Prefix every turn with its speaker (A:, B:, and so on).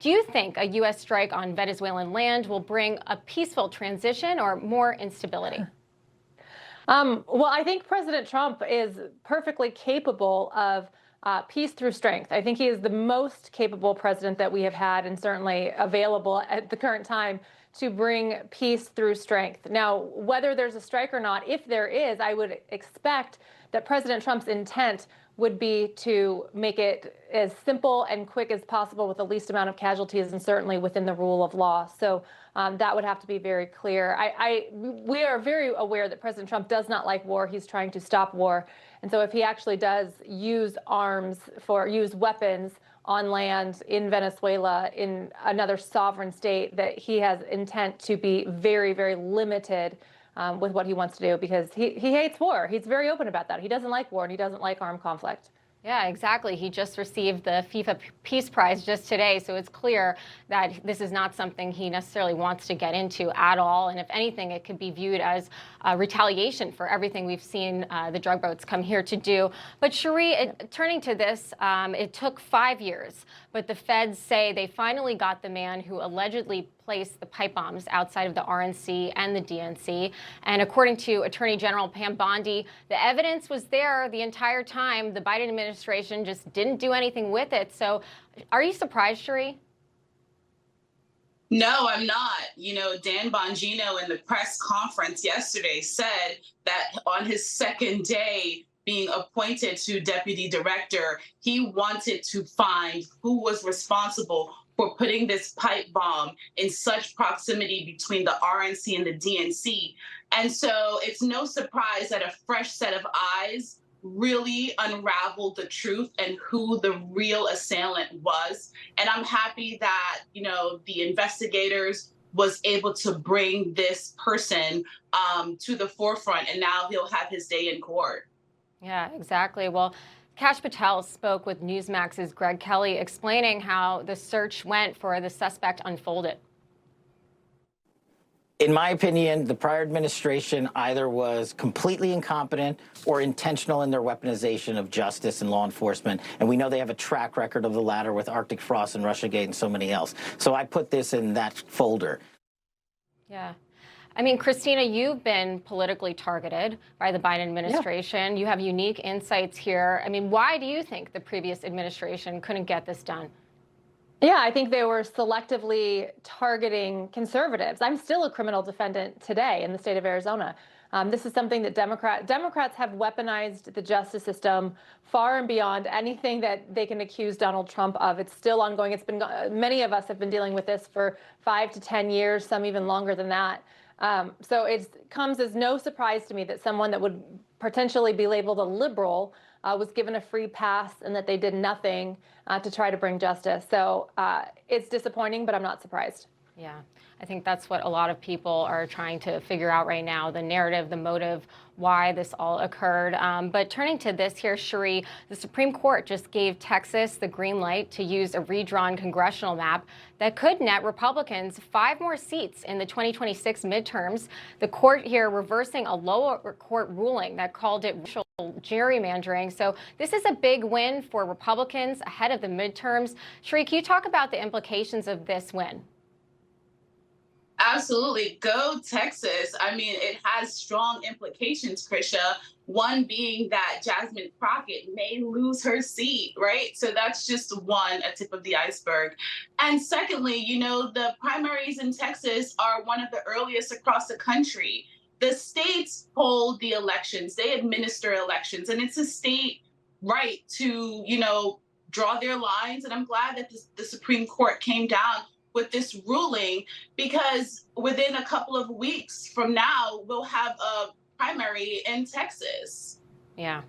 A: Do you think a U.S. strike on Venezuelan land will bring a peaceful transition or more instability?
B: Well, I think President Trump is perfectly capable of peace through strength. I think he is the most capable president that we have had, and certainly available at the current time to bring peace through strength. Now, whether there's a strike or not, if there is, I would expect that President Trump's intent would be to make it as simple and quick as possible with the least amount of casualties, and certainly within the rule of law. So that would have to be very clear. We are very aware that President Trump does not like war. He's trying to stop war. And so if he actually does use use weapons on land in Venezuela, in another sovereign state, that he has intent to be very, very limited with what he wants to do, because he hates war. He's very open about that. He doesn't like war, and he doesn't like armed conflict.
A: Yeah, exactly. He just received the FIFA Peace Prize just today, so it's clear that this is not something he necessarily wants to get into at all. And if anything, it could be viewed as retaliation for everything we've seen the drug boats come here to do. But Scherie, turning to this, it took 5 years, but the feds say they finally got the man who allegedly placed the pipe bombs outside of the RNC and the DNC. And according to Attorney General Pam Bondi, the evidence was there the entire time. The Biden administration just didn't do anything with it. So are you surprised, Scherie?
C: No, I'm not. You know, Dan Bongino in the press conference yesterday said that on his second day being appointed to deputy director, he wanted to find who was responsible for putting this pipe bomb in such proximity between the RNC and the DNC. And so it's no surprise that a fresh set of eyes really unraveled the truth and who the real assailant was. And I'm happy that, you know, the investigators was able to bring this person to the forefront, and now he'll have his day in court.
A: Yeah, exactly. Well, Kash Patel spoke with Newsmax's Greg Kelly, explaining how the search went for the suspect unfolded.
D: In my opinion, the prior administration either was completely incompetent or intentional in their weaponization of justice and law enforcement. And we know they have a track record of the latter with Arctic Frost and Russiagate and so many else. So I put this in that folder.
A: Yeah. I mean, Christina, you've been politically targeted by the Biden administration. Yeah. You have unique insights here. I mean, why do you think the previous administration couldn't get this done?
B: Yeah, I think they were selectively targeting conservatives. I'm still a criminal defendant today in the state of Arizona. This is something that Democrats have weaponized the justice system far and beyond anything that they can accuse Donald Trump of. It's still ongoing. It's been many of us have been dealing with this for 5 to 10 years, some even longer than that. So it comes as no surprise to me that someone that would potentially be labeled a liberal was given a free pass, and that they did nothing to try to bring justice. So it's disappointing, but I'm not surprised.
A: Yeah, I think that's what a lot of people are trying to figure out right now, the narrative, the motive, why this all occurred. But turning to this here, Scherie, the Supreme Court just gave Texas the green light to use a redrawn congressional map that could net Republicans 5 more seats in the 2026 midterms. The court here reversing a lower court ruling that called it racial gerrymandering. So this is a big win for Republicans ahead of the midterms. Scherie, can you talk about the implications of this win?
C: Absolutely. Go Texas. I mean, it has strong implications, Krisha. One being that Jasmine Crockett may lose her seat, right? So that's just a tip of the iceberg. And secondly, you know, the primaries in Texas are one of the earliest across the country. The states hold the elections, they administer elections, and it's a state right to, you know, draw their lines. And I'm glad that the Supreme Court came down with this ruling, because within a couple of weeks from now, we'll have a primary in Texas.
A: Yeah.